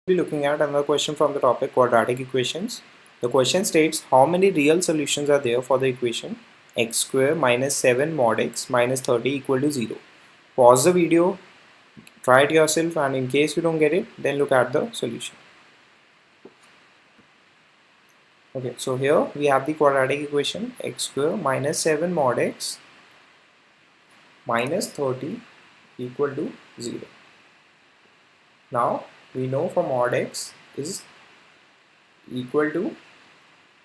Be looking at another question from the topic quadratic equations. The question states how many real solutions are there for the equation x square minus 7 mod x minus 30 equal to 0. Pause the video, try it yourself, and in case you don't get it, then look at the solution. Okay, so here we have the quadratic equation x square minus 7 mod x minus 30 equal to 0. Now we know for mod x is equal to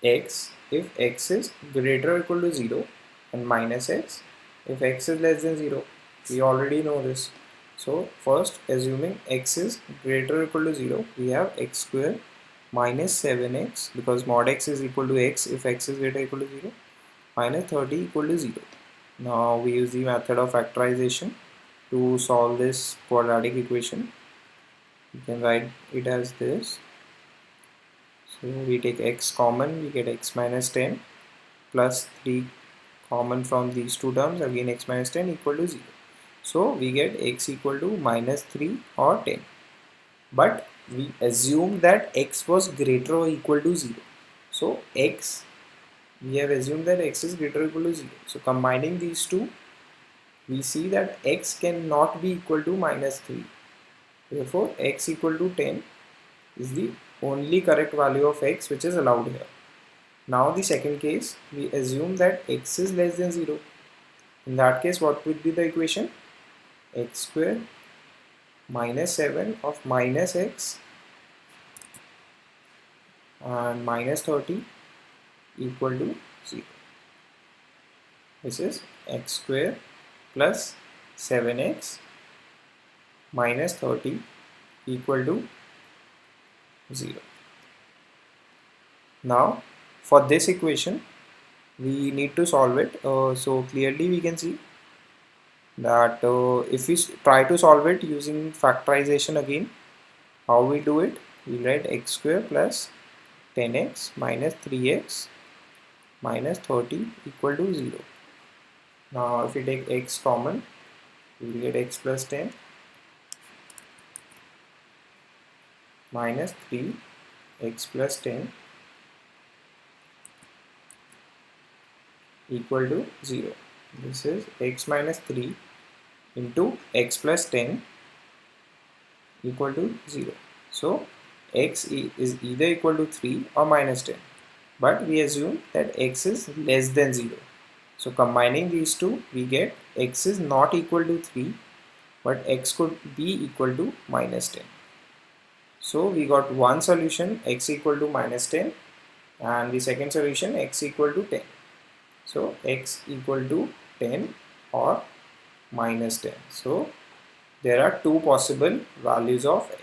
x if x is greater or equal to 0 and minus x if x is less than 0. We already know this. So first, assuming x is greater or equal to 0, we have x square minus 7x, because mod x is equal to x if x is greater or equal to 0, minus 30 equal to 0. Now we use the method of factorization to solve this quadratic equation. You can write it as this. So we take x common, we get x minus 10 plus 3 common from these two terms, again x minus 10 equal to 0. So we get x equal to minus 3 or 10. But we assume that x was greater or equal to 0. So we have assumed that x is greater or equal to 0. So combining these two, we see that x cannot be equal to minus 3. Therefore x equal to 10 is the only correct value of x which is allowed here. Now the second case, we assume that x is less than 0. In that case, what would be the equation? X square minus 7 of minus x and minus 30 equal to 0. This is x square plus 7x minus 30 equal to 0. Now for this equation we need to solve it. So clearly we can see that if we try to solve it using factorization again, how we do it? We write x square plus 10x minus 3x minus 30 equal to 0. Now if we take x common, we will get x plus 10 minus 3 x plus 10 equal to 0. This is x minus 3 into x plus 10 equal to 0. So x is either equal to 3 or minus 10, but we assume that x is less than 0. So combining these two, we get x is not equal to 3, but x could be equal to minus 10. So we got one solution, x equal to minus 10, and the second solution, x equal to 10. So x equal to 10 or minus 10. So there are two possible values of x.